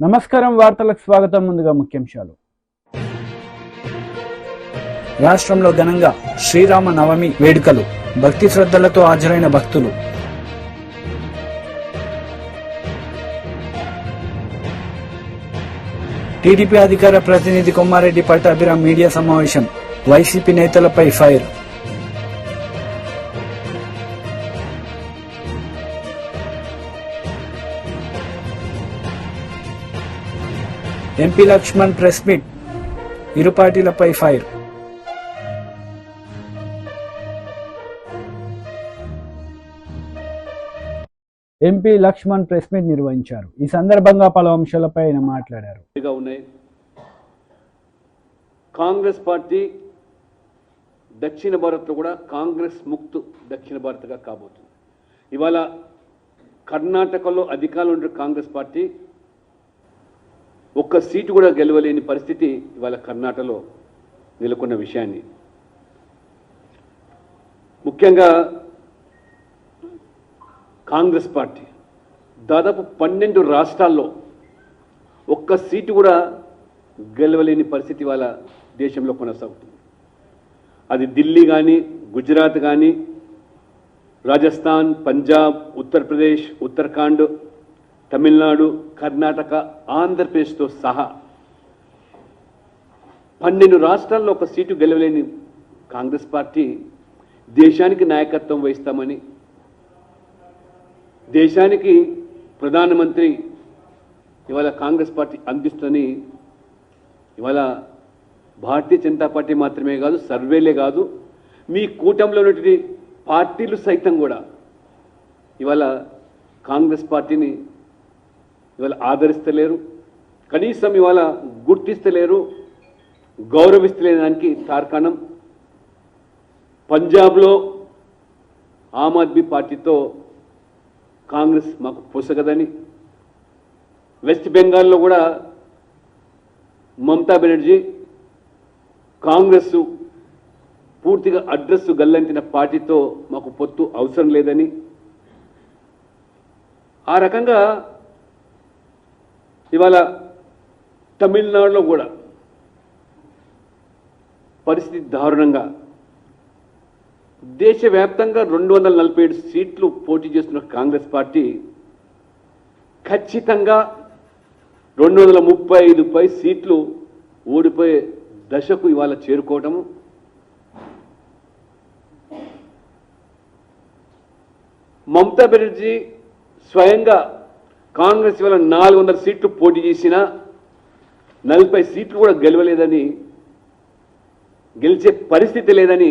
నమస్కారం వార్తలకు స్వాగతం. ముందుగా ముఖ్యాంశాలు. రాష్ట్రంలో ఘనంగా శ్రీరామ నవమి వేడుకలు. భక్తి శ్రద్ధలతో హాజరైన భక్తులు. టీడీపీ అధికార ప్రతినిధి కొమ్మారెడ్డి పట్టాభిరామ్ మీడియా సమావేశం. వైసీపీ నేతలపై fire. MP Laxman press meet. ఇరు పార్టీలపై fire. MP Laxman press meet నిర్వహించారు. ఈ సందర్భంగా పలు అంశాలపై ఆయన మాట్లాడారు. కాంగ్రెస్ పార్టీ దక్షిణ భారత్లో కూడా కాంగ్రెస్ ముక్తు దక్షిణ భారత్గా కాబోతుంది. ఇవాళ కర్ణాటకలో అధికారంలో ఉన్న కాంగ్రెస్ పార్టీ ఒక్క సీటు కూడా గెలవలేని పరిస్థితి ఇవాళ కర్ణాటకలో నెలకొన్న విషయాన్ని, ముఖ్యంగా కాంగ్రెస్ పార్టీ దాదాపు 12 రాష్ట్రాల్లో ఒక్క సీటు కూడా గెలవలేని పరిస్థితి ఇవాళ దేశంలో కొనసాగుతుంది. అది ఢిల్లీ కానీ, గుజరాత్ కానీ, రాజస్థాన్, పంజాబ్, ఉత్తరప్రదేశ్, ఉత్తరాఖండ్, తమిళనాడు, కర్ణాటక, ఆంధ్రప్రదేశ్తో సహా 12 రాష్ట్రాల్లో ఒక సీటు గెలవలేని కాంగ్రెస్ పార్టీ దేశానికి నాయకత్వం వహిస్తామని, దేశానికి ప్రధానమంత్రి ఇవాళ కాంగ్రెస్ పార్టీ అందిస్తుందని ఇవాళ భారతీయ జనతా పార్టీ మాత్రమే కాదు, సర్వేలే కాదు, మీ కూటమిలో ఉన్నటువంటి పార్టీలు సైతం కూడా ఇవాళ కాంగ్రెస్ పార్టీని ఇవాళ ఆదరిస్తలేరు, కనీసం ఇవాళ గుర్తిస్తలేరు, గౌరవిస్తలేదానికి తార్కాణం పంజాబ్లో ఆమ్ ఆద్మీ పార్టీతో కాంగ్రెస్ మాకు పొసగదని, వెస్ట్ బెంగాల్లో కూడా మమతా బెనర్జీ కాంగ్రెస్ పూర్తిగా అడ్రస్ గల్లంటిన పార్టీతో మాకు పొత్తు అవసరం లేదని, ఆ రకంగా ఇవాళ తమిళనాడులో కూడా పరిస్థితి దారుణంగా, దేశవ్యాప్తంగా 247 సీట్లు పోటీ చేస్తున్న కాంగ్రెస్ పార్టీ ఖచ్చితంగా 235 సీట్లు ఓడిపోయే దశకు ఇవాళ చేరుకోవటము, మమతా బెనర్జీ స్వయంగా కాంగ్రెస్ ఇవాళ 400 సీట్లు పోటీ చేసినా 40 సీట్లు కూడా గెలవలేదని, గెలిచే పరిస్థితి లేదని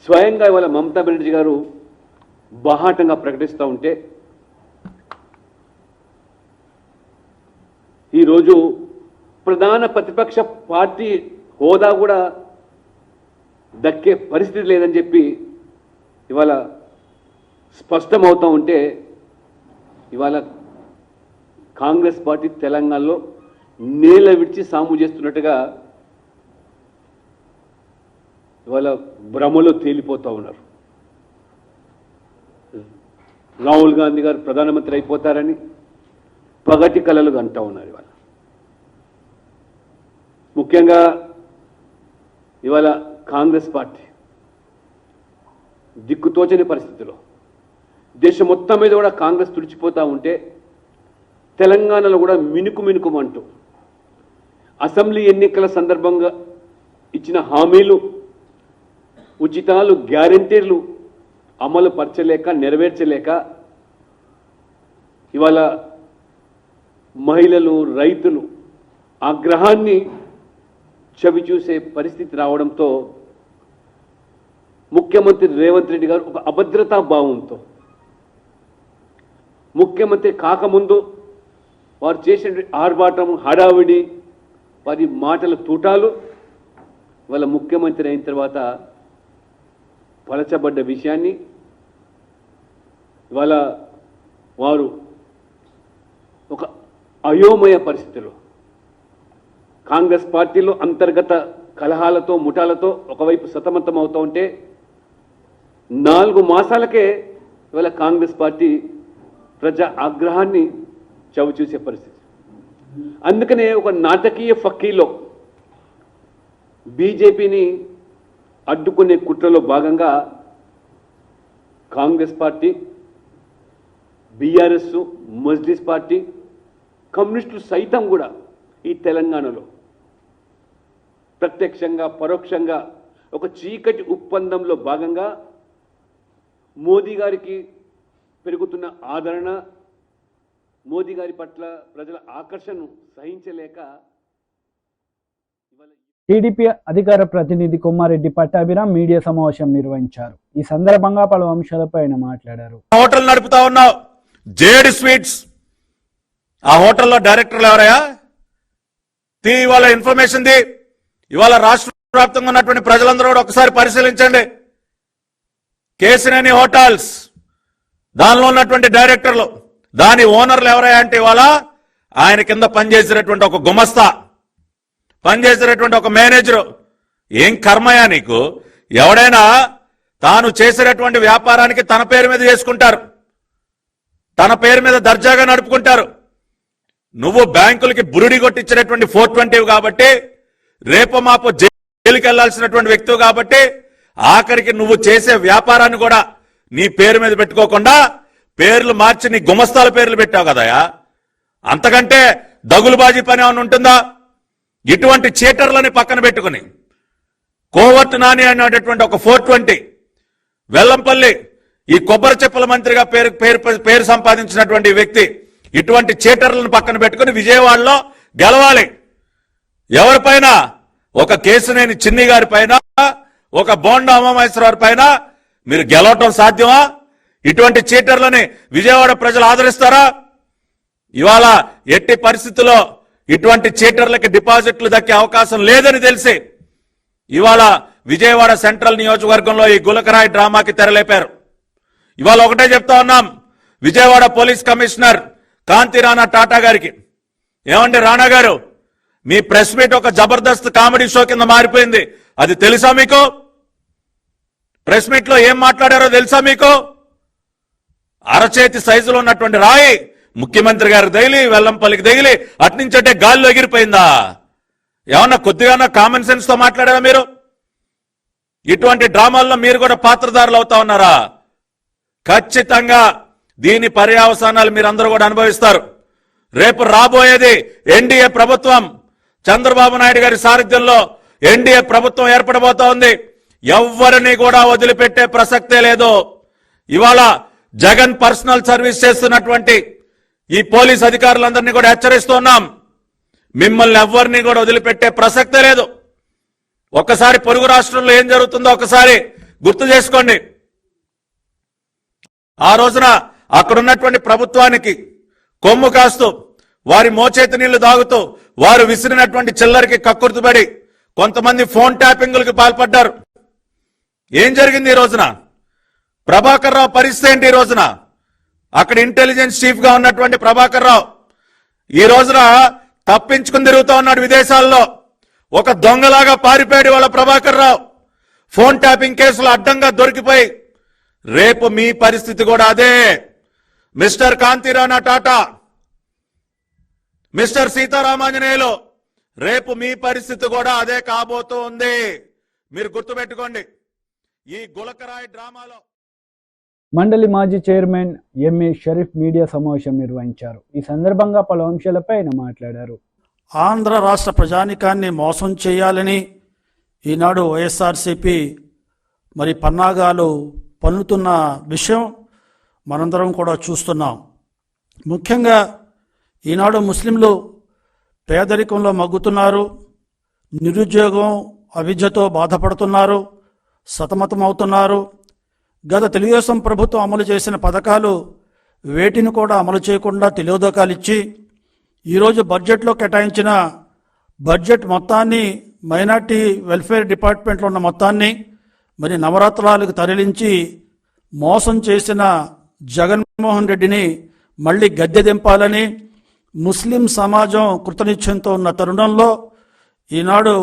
స్వయంగా ఇవాళ మమతా బెనర్జీ గారు బాహాటంగా ప్రకటిస్తూ ఉంటే, ఈరోజు ప్రధాన ప్రతిపక్ష పార్టీ హోదా కూడా దక్కే పరిస్థితి లేదని చెప్పి ఇవాళ స్పష్టమవుతూ ఉంటే, ఇవాళ కాంగ్రెస్ పార్టీ తెలంగాణలో నేల విడిచి సాము చేస్తున్నట్టుగా ఇవాళ భ్రమలో తేలిపోతూ ఉన్నారు. రాహుల్ గాంధీ గారు ప్రధానమంత్రి అయిపోతారని పగటి కలలు అంటూ ఉన్నారు. ఇవాళ ముఖ్యంగా ఇవాళ కాంగ్రెస్ పార్టీ దిక్కుతోచని పరిస్థితిలో దేశం మొత్తం మీద కూడా కాంగ్రెస్ తుడిచిపోతూ ఉంటే, తెలంగాణలో కూడా మినుకుమంటూ అసెంబ్లీ ఎన్నికల సందర్భంగా ఇచ్చిన హామీలు, ఉచితాలు, గ్యారంటీలు అమలు పరచలేక, నెరవేర్చలేక ఇవాళ మహిళలు, రైతులు ఆగ్రహాన్ని చవిచూసే పరిస్థితి రావడంతో ముఖ్యమంత్రి రేవంత్ రెడ్డి గారు ఒక అభద్రతా భావంతో, ముఖ్యమంత్రి కాకముందు వారు చేసిన ఆర్భాటం, హడావిడి, వారి మాటల తూటాలు వాళ్ళ ముఖ్యమంత్రి అయిన తర్వాత పలచబడ్డ విషయాన్ని ఇవాళ వారు ఒక అయోమయ పరిస్థితిలో, కాంగ్రెస్ పార్టీలో అంతర్గత కలహాలతో, ముఠాలతో ఒకవైపు సతమతం అవుతూ ఉంటే, 4 మాసాలకే ఇవాళ కాంగ్రెస్ పార్టీ ప్రజా ఆగ్రహాన్ని చవిచూసే పరిస్థితి. అందుకనే ఒక నాటకీయ ఫక్కీలో బీజేపీని అడ్డుకునే కుట్రలో భాగంగా Congress party, BRS, Majlis party, కమ్యూనిస్టులు సైతం కూడా ఈ తెలంగాణలో ప్రత్యక్షంగా పరోక్షంగా ఒక చీకటి ఒప్పందంలో భాగంగా మోదీ గారికి పెరుగుతున్న ఆదరణ, మోదీ గారి పట్ల ప్రజల ఆకర్షణను సహించలేక ఇవాళ టీడీపీ అధికార ప్రతినిధి కొమ్మారెడ్డి పట్టాభిరామ్ మీడియా సమావేశం నిర్వహించారు. ఈ సందర్భంగా పలు అంశాలపై ఆయన మాట్లాడారు. హోటల్ నడుపుతా ఉన్నావు, జేడ్ స్వీట్స్. ఆ హోటల్లో డైరెక్టర్లు ఎవరయ్యా? ఇవాళ ఇన్ఫర్మేషన్ ది. ఇవాళ రాష్ట్ర వ్యాప్తంగా ఉన్నటువంటి ప్రజలందరూ కూడా ఒకసారి పరిశీలించండి. కేసినేని హోటల్స్, దానిలో ఉన్నటువంటి డైరెక్టర్లు, దాని ఓనర్లు ఎవరయ్యా అంటే ఇవాళ ఆయన కింద పనిచేసినటువంటి ఒక గుమస్తా, పనిచేసినటువంటి ఒక మేనేజరు. ఏం కర్మయా నీకు? ఎవడైనా తాను చేసినటువంటి వ్యాపారానికి తన పేరు మీద చేసుకుంటారు, తన పేరు మీద దర్జాగా నడుపుకుంటారు. నువ్వు బ్యాంకులకి బురుడి కొట్టించినటువంటి 420 కాబట్టి, రేపు మాపు జైలుకి వెళ్లాల్సినటువంటి వ్యక్తివి కాబట్టి, ఆఖరికి నువ్వు చేసే వ్యాపారాన్ని కూడా నీ పేరు మీద పెట్టుకోకుండా పేర్లు మార్చి నీ గుమస్తాల పేర్లు పెట్టావు కదయా. అంతకంటే దగులుబాజీ పని ఏమైనా ఉంటుందా? ఇటువంటి చీటర్లని పక్కన పెట్టుకుని కోవర్ట్ నాని అనేటటువంటి ఒక 420 వెల్లంపల్లి, ఈ కొబ్బరి చెప్పుల మంత్రిగా పేరు సంపాదించినటువంటి వ్యక్తి, ఇటువంటి చీటర్లను పక్కన పెట్టుకుని విజయవాడలో గెలవాలి. ఎవరిపైన? ఒక కేసినేని చిన్ని గారి పైన, ఒక బోండా ఉమామహేశ్వరరావు పైన మీరు గెలవటం సాధ్యమా? ఇటువంటి చీటర్లని విజయవాడ ప్రజలు ఆదరిస్తారా? ఇవాళ ఎట్టి పరిస్థితుల్లో ఇటువంటి చీటర్లకి డిపాజిట్లు దక్కే అవకాశం లేదని తెలిసి ఇవాళ విజయవాడ సెంట్రల్ నియోజకవర్గంలో ఈ గులకరాయి డ్రామాకి తెరలేపారు. ఇవాళ ఒకటే చెప్తా ఉన్నాం, విజయవాడ పోలీస్ కమిషనర్ కాంతి రాణా టాటా గారికి, ఏమండి రాణా గారు, మీ ప్రెస్ మీట్ ఒక జబర్దస్త్ కామెడీ షో కింద మారిపోయింది. అది తెలుసా మీకు? ప్రెస్ మీట్ లో ఏం మాట్లాడారో తెలుసా మీకు? అరచేతి సైజులో ఉన్నటువంటి రాయి ముఖ్యమంత్రి గారికి తగిలి, వెల్లంపల్లికి తగిలి అట్నుంచంటే గాల్లో ఎగిరిపోయిందా? ఏమన్నా కొద్దిగా కామన్ సెన్స్ తో మాట్లాడారా మీరు? ఇటువంటి డ్రామాల్లో మీరు కూడా పాత్రధారులు అవుతా ఉన్నారా? ఖచ్చితంగా దీని పర్యవసానాలు మీరందరూ కూడా అనుభవిస్తారు. రేపు రాబోయేది ఎన్డీఏ ప్రభుత్వం, చంద్రబాబు నాయుడు గారి సారథ్యంలో ఎన్డీఏ ప్రభుత్వం ఏర్పడబోతా ఉంది. ఎవ్వరిని కూడా వదిలిపెట్టే ప్రసక్తే లేదు. ఇవాళ జగన్ పర్సనల్ సర్వీస్ చేస్తున్నటువంటి ఈ పోలీస్ అధికారులందరినీ కూడా హెచ్చరిస్తున్నాం, మిమ్మల్ని ఎవరిని కూడా వదిలిపెట్టే ప్రసక్తే లేదు. ఒక్కసారి పొరుగు రాష్ట్రంలో ఏం జరుగుతుందో ఒకసారి గుర్తు చేసుకోండి. ఆ రోజున అక్కడున్నటువంటి ప్రభుత్వానికి కొమ్ము కాస్తూ, వారి మోచేతి నీళ్లు తాగుతూ, వారు విసిరినటువంటి చిల్లరికి కక్కుర్తిపడి కొంతమంది ఫోన్ ట్యాపింగ్లకు పాల్పడ్డారు. ఏం జరిగింది ఈ రోజున? ప్రభాకర్ రావు పరిస్థితి ఏంటి? ఈ రోజున అక్కడ ఇంటెలిజెన్స్ చీఫ్ గా ఉన్నటువంటి ప్రభాకర్ రావు ఈ రోజున తప్పించుకుని తిరుగుతూ ఉన్నాడు విదేశాల్లో. ఒక దొంగలాగా పారిపోయాడు వాళ్ళ ప్రభాకర్ రావు. ఫోన్ ట్యాపింగ్ కేసులు అడ్డంగా దొరికిపోయి రేపు మీ పరిస్థితి కూడా అదే. మిస్టర్ కాంతి రాణా టాటా, మిస్టర్ సీతారామాంజనేయులు, రేపు మీ పరిస్థితి కూడా అదే కాబోతూ ఉంది. మీరు గుర్తుపెట్టుకోండి. ఈ గులకరాయి డ్రామాలో మండలి మాజీ చైర్మన్ ఎంఏ షరీఫ్ మీడియా సమావేశం నిర్వహించారు. ఈ సందర్భంగా పలు అంశాలపై ఆయన మాట్లాడారు. ఆంధ్ర రాష్ట్ర ప్రజానికాన్ని మోసం చేయాలని ఈనాడు వైఎస్ఆర్సీపీ మరి పన్నాగాలు పన్నుతున్న విషయం మనందరం కూడా చూస్తున్నాం. ముఖ్యంగా ఈనాడు ముస్లింలు పేదరికంలో మగ్గుతున్నారు, నిరుద్యోగం అవిద్యతో బాధపడుతున్నారు, సతమతమవుతున్నారు. గత తెలుగుదేశం ప్రభుత్వం అమలు చేసిన పథకాలు వేటిని కూడా అమలు చేయకుండా తెలియోదకాలు ఇచ్చి ఈరోజు బడ్జెట్లో కేటాయించిన బడ్జెట్ మొత్తాన్ని, మైనార్టీ వెల్ఫేర్ డిపార్ట్మెంట్లో ఉన్న మొత్తాన్ని మరి నవరత్నాలకు తరలించి మోసం చేసిన జగన్మోహన్ రెడ్డిని మళ్ళీ గద్దె దింపాలని ముస్లిం సమాజం కృతనిశ్చయంతో ఉన్న తరుణంలో ఈనాడు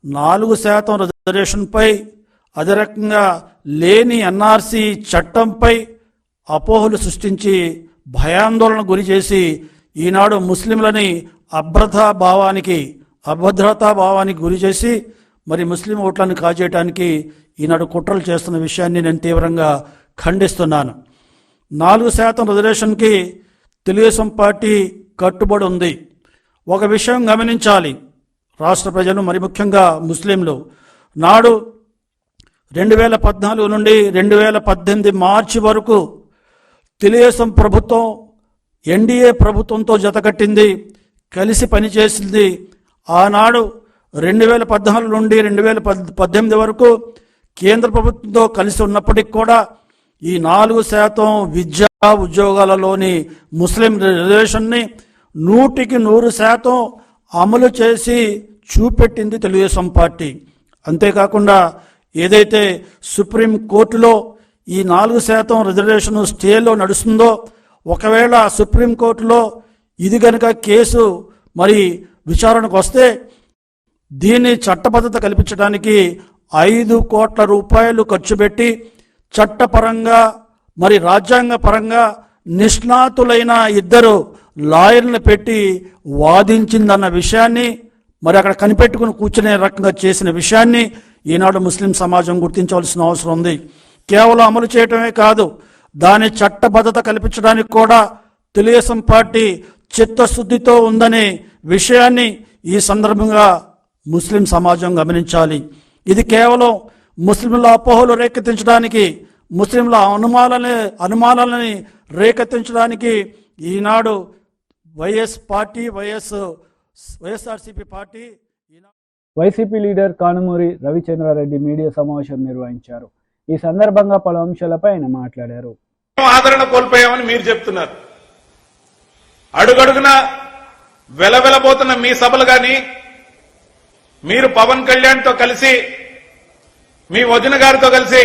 4% రిజర్వేషన్పై, అదే రకంగా లేని ఎన్ఆర్సీ చట్టంపై అపోహలు సృష్టించి భయాందోళన గురి చేసి ఈనాడు ముస్లింలని అభద్రతా భావానికి గురి చేసి మరి ముస్లిం ఓట్లను కాజేయడానికి ఈనాడు కుట్రలు చేస్తున్న విషయాన్ని నేను తీవ్రంగా ఖండిస్తున్నాను. 4% రిజర్వేషన్కి తెలుగుదేశం పార్టీ కట్టుబడి ఉంది. ఒక విషయం గమనించాలి రాష్ట్ర ప్రజలు, మరి ముఖ్యంగా ముస్లింలు. నాడు 2014 నుండి 2018 మార్చి వరకు తెలుగుదేశం ప్రభుత్వం ఎన్డీఏ ప్రభుత్వంతో జతకట్టింది, కలిసి పనిచేసింది. ఆనాడు 2014 నుండి 2018 వరకు కేంద్ర ప్రభుత్వంతో కలిసి ఉన్నప్పటికీ కూడా ఈ 4% విద్యా ఉద్యోగాలలోని ముస్లిం రిజర్వేషన్ని 100% అమలు చేసి చూపెట్టింది తెలుగుదేశం పార్టీ. అంతేకాకుండా ఏదైతే సుప్రీం కోర్టులో ఈ 4% రిజర్వేషన్ స్టేలో నడుస్తుందో, ఒకవేళ సుప్రీంకోర్టులో ఇది కనుక కేసు మరి విచారణకు వస్తే దీన్ని చట్టబద్ధత కల్పించడానికి 5 కోట్ల రూపాయలు ఖర్చు పెట్టి చట్టపరంగా మరి రాజ్యాంగ పరంగా నిష్ణాతులైన 2 లాయర్లను పెట్టి వాదించిందన్న విషయాన్ని, మరి అక్కడ కనిపెట్టుకుని కూర్చునే రకంగా చేసిన విషయాన్ని ఈనాడు ముస్లిం సమాజం గుర్తించవలసిన అవసరం ఉంది. కేవలం అమలు చేయటమే కాదు, దాని చట్టబద్ధత కల్పించడానికి కూడా తెలుగుదేశం పార్టీ చిత్తశుద్ధితో ఉందనే విషయాన్ని ఈ సందర్భంగా ముస్లిం సమాజం గమనించాలి. ఇది కేవలం ముస్లింల అపోహలు రేకెత్తించడానికి, ముస్లింల అనుమానాలని రేకెత్తించడానికి ఈనాడు YSRCP party YCP leader Kanumuri Ravichandra Reddy media సమావేశం నిర్వహించారు. ఈ సందర్భంగా పలు అంశాలపై ఆయన మాట్లాడారు. ఆదరణ కోల్పోయామని మీరు చెప్తున్నారు. అడుగడుగున వెలవెలబోతున్న మీ సభలు గాని, మీరు పవన్ కళ్యాణ్తో కలిసి మీ వదిన గారితో కలిసి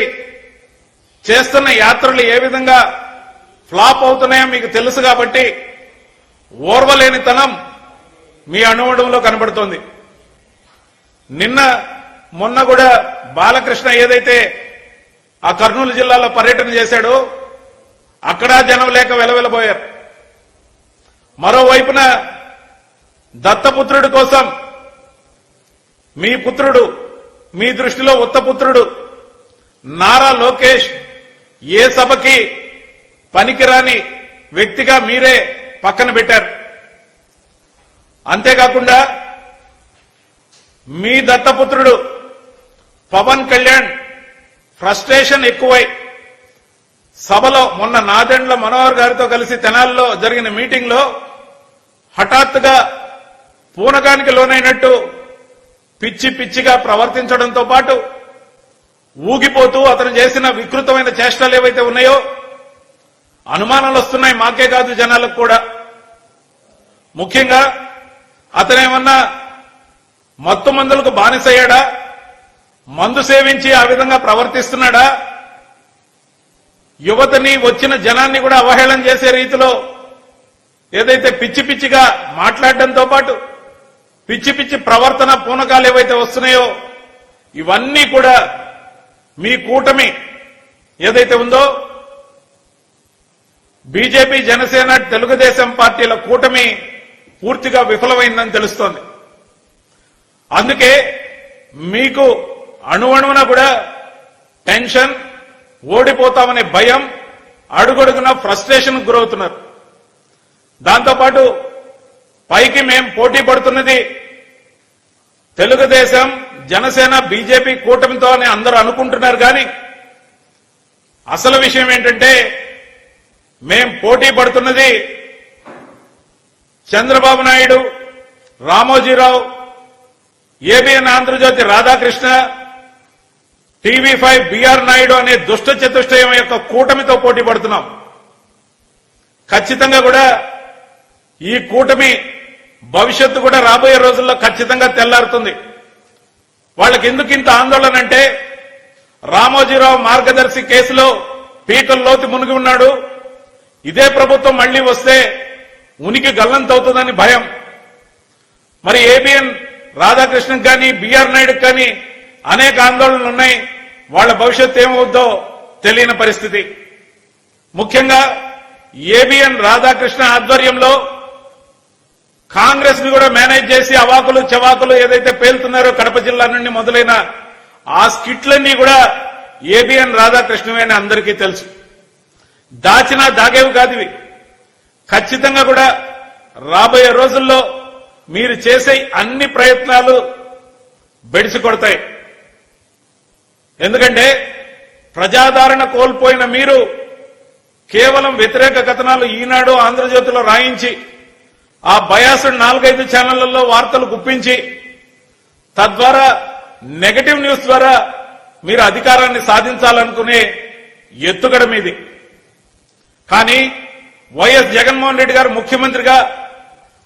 చేస్తున్న యాత్రలు ఏ విధంగా ఫ్లాప్ అవుతున్నాయో మీకు తెలుసు కాబట్టి ఓర్వలేనితనం మీ అణువణువులో కనబడుతోంది. మొన్న కూడా బాలకృష్ణ ఏదైతే ఆ కర్నూలు జిల్లాలో పర్యటన చేశాడో అక్కడ జనం లేక వెలవెలబోయారు. మరోవైపున దత్తపుత్రుడి కోసం మీ పుత్రుడు, మీ దృష్టిలో ఉత్తపుత్రుడు నారా లోకేష్ ఏ సభకి పనికిరాని వ్యక్తిగా మీరే పక్కన పెట్టారు. అంతేకాకుండా మీ దత్తపుత్రుడు పవన్ కళ్యాణ్ ఫ్రస్ట్రేషన్ ఎక్కువై సభలో మొన్న నాదెండ్ల మనోహర్ గారితో కలిసి తెనాలిలో జరిగిన మీటింగ్ లో హఠాత్తుగా పూనకానికి లోనైనట్టు పిచ్చి పిచ్చిగా ప్రవర్తించడంతో పాటు ఊగిపోతూ అతను చేసిన వికృతమైన చేష్టలు ఏవైతే ఉన్నాయో అనుమానాలు వస్తున్నాయి, మాకే కాదు జనాలకు కూడా. ముఖ్యంగా అతనేమన్నా మత్తు మందులకు బానిసయ్యాడా, మందు సేవించి ఆ విధంగా ప్రవర్తిస్తున్నాడా, యువతని వచ్చిన జనాన్ని కూడా అవహేళన చేసే రీతిలో ఏదైతే పిచ్చి పిచ్చిగా మాట్లాడడంతో పాటు పిచ్చి పిచ్చి ప్రవర్తన పూనకాలు ఏవైతే వస్తున్నాయో ఇవన్నీ కూడా మీ కూటమి ఏదైతే ఉందో బీజేపీ, జనసేన, తెలుగుదేశం పార్టీల కూటమి పూర్తిగా విఫలమైందని తెలుస్తోంది. అందుకే మీకు అణువణువున కూడా టెన్షన్, ఓడిపోతామనే భయం, అడుగడుగున ఫ్రస్ట్రేషన్ గురవుతున్నారు. దాంతోపాటు పైకి మేం పోటీ పడుతున్నది తెలుగుదేశం, జనసేన, బీజేపీ కూటమితో అని అందరూ అనుకుంటున్నారు. కానీ అసలు విషయం ఏంటంటే మేం పోటీ పడుతున్నది Chandrababu Naidu, Ramoji Rao, ABN Andhra Jyothi Radhakrishna, TV five BR Naidu అనే దుష్ట చతుష్టయం యొక్క కూటమితో పోటీ పడుతున్నాం. ఖచ్చితంగా కూడా ఈ కూటమి భవిష్యత్తు కూడా రాబోయే రోజుల్లో ఖచ్చితంగా తెల్లారుతుంది. వాళ్ళకి ఎందుకు ఇంత ఆందోళన అంటే రామోజీరావు మార్గదర్శి కేసులో పీకల్లోతు మునిగి ఉన్నాడు. ఇదే ప్రభుత్వం మళ్లీ వస్తే ఉనికి గల్లంతవుతుందని భయం. మరి ఏబిఎన్ రాధాకృష్ణకు కానీ బిఆర్ నాయుడుకి కానీ అనేక ఆందోళనలు ఉన్నాయి. వాళ్ళ భవిష్యత్తు ఏమవుద్దో తెలియని పరిస్థితి. ముఖ్యంగా ఏబిఎన్ రాధాకృష్ణ ఆధ్వర్యంలో కాంగ్రెస్ ని కూడా మేనేజ్ చేసి అవాకులు చవాకులు ఏదైతే పేలుతున్నారో కడప జిల్లా నుండి మొదలైన ఆ స్కిట్లన్నీ కూడా ఏబిఎన్ రాధాకృష్ణవే అని అందరికీ తెలుసు. దాచినా దాగేవి కాదు ఇవి. ఖచ్చితంగా కూడా రాబోయే రోజుల్లో మీరు చేసే అన్ని ప్రయత్నాలు బెడిసి కొడతాయి. ఎందుకంటే ప్రజాదరణ కోల్పోయిన మీరు కేవలం వ్యతిరేక కథనాలు ఈనాడు ఆంధ్రజ్యోతిలో రాయించి ఆ బయాసుడ్ 4-5 ఛానళ్లలో వార్తలు గుప్పించి తద్వారా నెగటివ్ న్యూస్ ద్వారా మీరు అధికారాన్ని సాధించాలనుకునే ఎత్తుగడ మీది. కానీ వైఎస్ జగన్మోహన్ రెడ్డి గారు ముఖ్యమంత్రిగా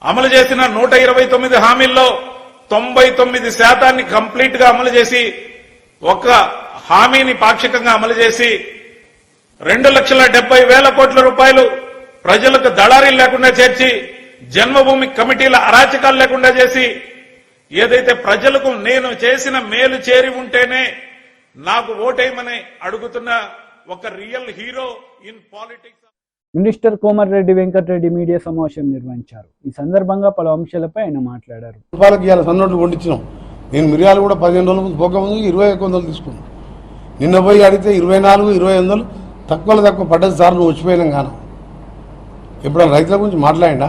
అమలు చేసిన 129 హామీల్లో 99% కంప్లీట్ గా అమలు చేసి ఒక్క హామీని పాక్షికంగా అమలు చేసి 2,70,000 కోట్ల రూపాయలు ప్రజలకు దళారీలు లేకుండా చేర్చి జన్మభూమి కమిటీల అరాచకాలు లేకుండా చేసి ఏదైతే ప్రజలకు నేను చేసిన మేలు చేరి ఉంటేనే నాకు ఓటేయమని అడుగుతున్న ఒక real hero in politics. Minister Komatireddy Venkat Reddy media సమావేశం నిర్వహించారు. ఈ సందర్భంగా పలు అంశాలపై ఆయన మాట్లాడారు. రూపాయలకి ఇవాళ సన్నోట్లు వండించినాం. నేను మిరియాలు కూడా 15 రోజుల ముందు పోక ముందు 2100 తీసుకున్నాను. నిన్న పోయి అడిగితే 24, 2500 తక్కువలో తక్కువ పడ్డది సార్, నువ్వు వచ్చిపోయినాం కాను. ఎప్పుడైనా రైతుల గురించి మాట్లాడినా?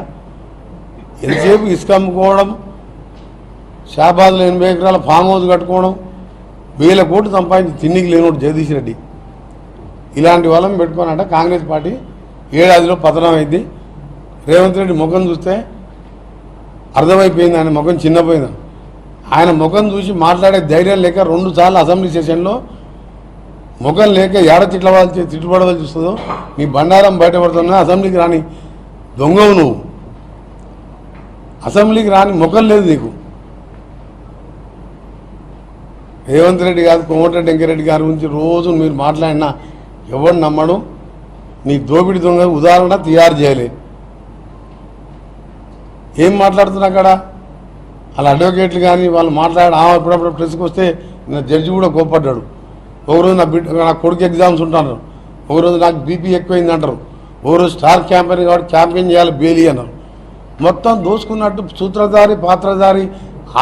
ఎంతసేపు ఇసుక అమ్ముకోవడం, షాబాద్లో 80 ఎకరాల ఫామ్ హౌస్ కట్టుకోవడం, 1000 కోట్లు సంపాదించి తిండికి లేనోడు జగదీష్ రెడ్డి. ఇలాంటి వాళ్ళని పెట్టుకోనంట కాంగ్రెస్ పార్టీ ఏడాదిలో పతనం అయింది. రేవంత్ రెడ్డి ముఖం చూస్తే అర్థమైపోయింది, ఆయన ముఖం చిన్నపోయింది. ఆయన ముఖం చూసి మాట్లాడే ధైర్యం లేక 2 సార్లు అసెంబ్లీ సెషన్లో ముఖం లేక ఏడ తిట్టుబడవలసి చూస్తుందో నీ బండారం బయటపడుతున్నా. అసెంబ్లీకి రాని దొంగవు నువ్వు, అసెంబ్లీకి రాని ముఖం లేదు నీకు. రేవంత్ రెడ్డి గారు కోమటిరెడ్డి వెంకరెడ్డి గారి గురించి రోజు మీరు మాట్లాడినా ఎవరు నమ్మడం? నీ దోపిడి దొంగ ఉదాహరణ తయారు చేయాలి. ఏం మాట్లాడుతున్నా అక్కడ వాళ్ళ అడ్వకేట్లు కానీ వాళ్ళు మాట్లాడి అప్పుడప్పుడు ప్రెస్కి వస్తే నా జడ్జి కూడా కోప్పడ్డాడు. ఒకరోజు నా కొడుకు ఎగ్జామ్స్ ఉంటారు, ఒకరోజు నాకు బీపీ ఎక్కువైంది అంటారు, ఒకరోజు స్టార్ క్యాంపెయిన్ కాబట్టి క్యాంపెయిన్ చేయాలి బేలీ అన్నారు. మొత్తం దోసుకున్నట్టు సూత్రధారి పాత్రధారి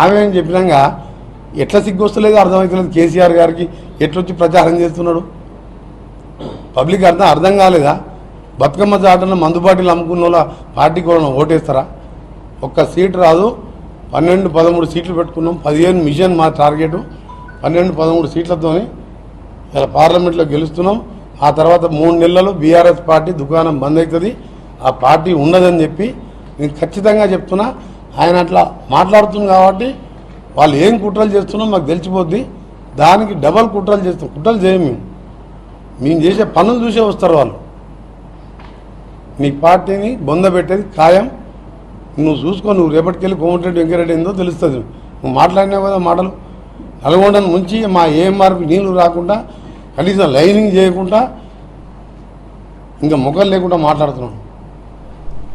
ఆమె అని చెప్పినాక ఎట్లా సిగ్గొస్తలేదు అర్థమవుతలేదు. కేసీఆర్ గారికి ఎట్లొచ్చి ప్రచారం చేస్తున్నాడు పబ్లిక్ అర్థం కాలేదా? బతుకమ్మ చాటను మందుబాటిలు అమ్ముకున్న వాళ్ళ పార్టీకి వాళ్ళని ఓటేస్తారా? ఒక్క సీటు రాదు. 12-13 సీట్లు పెట్టుకున్నాం. 15 మిషన్ మా టార్గెట్. 12-13 సీట్లతోని ఇలా పార్లమెంట్లో గెలుస్తున్నాం. ఆ తర్వాత 3 నెలల్లో బీఆర్ఎస్ పార్టీ దుకాణం బంద్ అవుతుంది, ఆ పార్టీ ఉండదని చెప్పి నేను ఖచ్చితంగా చెప్తున్నా. ఆయన అట్లా మాట్లాడుతుంది కాబట్టి వాళ్ళు ఏం కుట్రలు చేస్తున్నాం మాకు తెలిసిపోద్ది. దానికి డబల్ కుట్రలు చేస్తాం. కుట్రలు చేయం మేము చేసే పనులు చూసే వస్తారు వాళ్ళు. నీ పార్టీని బొందబెట్టేది ఖాయం. నువ్వు చూసుకో, నువ్వు రేపటికెళ్ళి కోమటిరెడ్డి వెంకరెడ్డి ఏందో తెలుస్తుంది. నువ్వు మాట్లాడినావు కదా మాటలు. నల్గొండను ముంచి మా ఏఎంఆర్కి నీళ్లు రాకుండా కనీసం లైనింగ్ చేయకుండా ఇంకా ముఖం లేకుండా మాట్లాడుతున్నావు.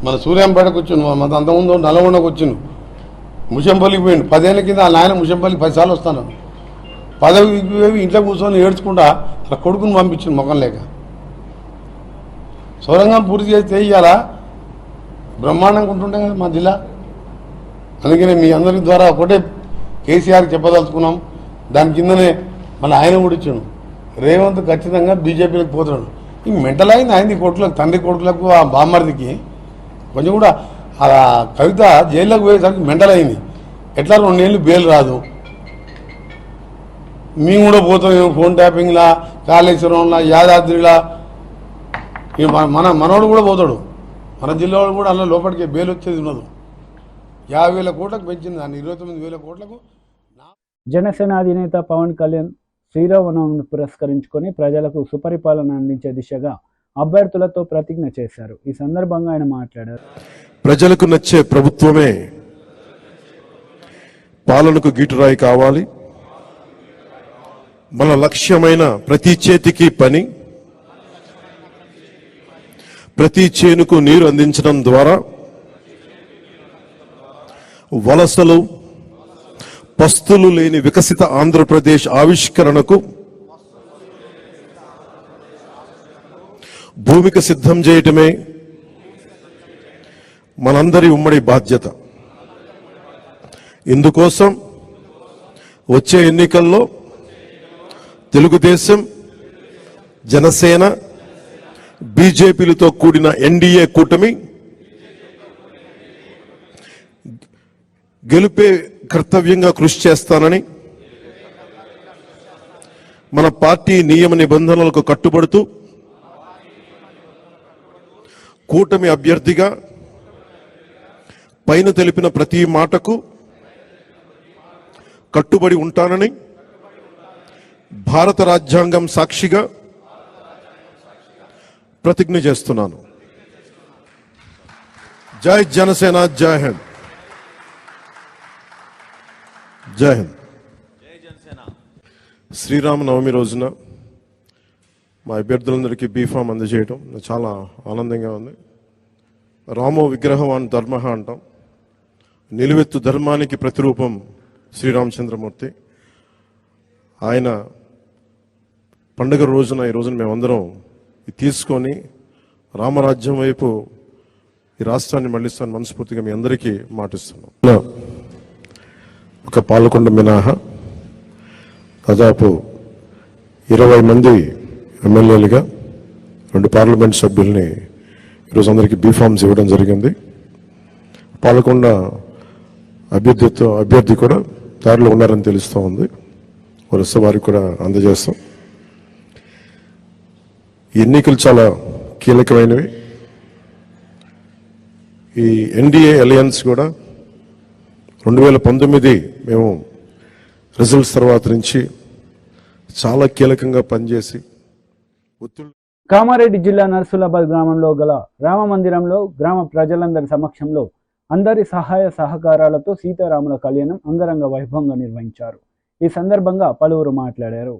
మన సూర్యాంపేటకు వచ్చిండు, మన అంతకుముందు నల్గొండకు వచ్చిండు, ముషంపల్లికి పోయిండు. 10 ఏళ్ళ కింద వాళ్ళ ఆయన ముషంపల్లికి 10 సార్లు వస్తాను. పదవికి ఇంట్లో కూర్చొని ఏడ్చుకుంటా అలా కొడుకుని పంపించింది ముఖం లేక. సొరంగం పూర్తి చేస్తే ఇవ్వాలా బ్రహ్మాండంగా ఉంటుండే కదా మా జిల్లా. అందుకనే మీ అందరి ద్వారా ఒకటే కేసీఆర్కి చెప్పదలుచుకున్నాం. దాని కిందనే మళ్ళీ ఆయన కూడా ఇచ్చాడు. రేవంత్ ఖచ్చితంగా బీజేపీలకు పోతున్నాడు. ఈ మెంటల్ అయింది ఆయన కొడుకులకు, తండ్రి కొడుకులకు, ఆ బామ్మర్దికి కొంచెం కూడా ఆ కవిత జైల్లోకి పోయేసరికి మెంటల్ అయింది. ఎట్లా 2 నెలలు బెయిల్ రాదు, మేము కూడా పోతాం ఫోన్ ట్యాపింగ్లా, కాళేశ్వరంలా, యాదాద్రిలా. మనోడు కూడా పోతాడు. మన జిల్లా వాడు కూడా అలా లోపలికి బెయిల్ వచ్చేది ఉన్నది. 50,000 కోట్లకు పెంచింది దాన్ని 29,000 కోట్లకు. జనసేన అధినేత పవన్ కళ్యాణ్ శ్రీరామనవమిని పురస్కరించుకొని ప్రజలకు సుపరిపాలన అందించే దిశగా అభ్యర్థులతో ప్రతిజ్ఞ చేశారు. ఈ సందర్భంగా ఆయన మాట్లాడారు. ప్రజలకు నచ్చే ప్రభుత్వమే పాలనకు గీటురాయి కావాలి. మన లక్ష్యమైన ప్రతి చేతికి పని, ప్రతి చేనుకు నీరు అందించడం ద్వారా వలసలు పస్తులు లేని వికసిత ఆంధ్రప్రదేశ్ ఆవిష్కరణకు భూమిక సిద్ధం చేయటమే మనందరి ఉమ్మడి బాధ్యత. ఇందుకోసం వచ్చే ఎన్నికల్లో తెలుగుదేశం, జనసేన, బీజేపీలతో కూడిన ఎన్డీఏ కూటమి గెలుపే కర్తవ్యంగా కృషి చేస్తానని, మన పార్టీ నియమ నిబంధనలకు కట్టుబడుతూ కూటమి అభ్యర్థిగా పైన తెలిపిన ప్రతి మాటకు కట్టుబడి ఉంటానని భారత రాజ్యాంగం సాక్షిగా ప్రతిజ్ఞ చేస్తున్నాను. జై జనసేన, జై హింద్. జై హింద్. శ్రీరామనవమి రోజున మా అభ్యర్థులందరికీ బీఫామ్ అందజేయడం నాకు చాలా ఆనందంగా ఉంది. రామో విగ్రహవాన్ ధర్మ అంటాం. నిలువెత్తు ధర్మానికి ప్రతిరూపం శ్రీరామచంద్రమూర్తి. ఆయన పండుగ రోజున ఈ రోజున మేమందరం తీసుకొని రామరాజ్యం వైపు ఈ రాష్ట్రాన్ని మళ్లిస్తాను మనస్ఫూర్తిగా మీ అందరికీ మాటిస్తున్నాం. ఒక పాలకొండ మినహా దాదాపు 20 మంది ఎమ్మెల్యేలుగా 2 పార్లమెంట్ సభ్యుల్ని ఈరోజు అందరికీ బీఫామ్స్ ఇవ్వడం జరిగింది. పాలకొండ అభ్యర్థి కూడా దారిలో ఉన్నారని తెలుస్తూ ఉంది. వరుస వారికి కూడా అందజేస్తాం. ఎన్నికలు చాలా కీలకమైనవి. ఈ ఎన్డీఏ అలయన్స్ కూడా 2019 మేము రిజల్ట్స్ తర్వాత నుంచి చాలా కీలకంగా పనిచేసి కామారెడ్డి జిల్లా నర్సులాబాద్ గ్రామంలో గల రామ మందిరంలో గ్రామ ప్రజలందరి సమక్షంలో అందరి సహాయ సహకారాలతో సీతారాముల కళ్యాణం అంగరంగ వైభవంగా నిర్వహించారు. ఈ సందర్భంగా పలువురు మాట్లాడారు.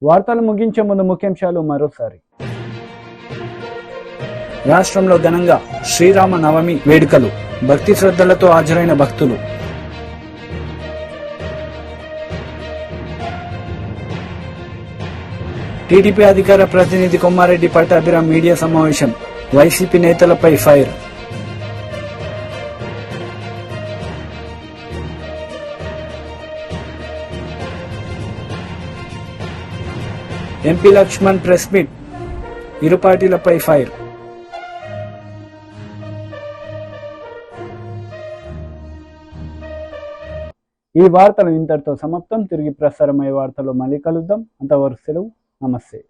వార్తలు ముగించే ముందు ముఖ్యాంశాలు మరోసారి. రాష్ట్రంలో ఘనంగా శ్రీరామ నవమి వేడుకలు, భక్తి శ్రద్ధలతో హాజరైన భక్తులు. టీడీపీ అధికార ప్రతినిధి కొమ్మారెడ్డి పట్టాభిరామ్ మీడియా సమావేశం, వైసీపీ నేతలపై fire. MP Laxman press meet, ఇరు పార్టీలపై ఫైర్. ఈ వార్తలు ఇంతటితో సమాప్తం. తిరిగి ప్రసారమయ్యే వార్తలు మళ్ళీ కలుద్దాం. అంతవరకు సెలవు. నమస్తే.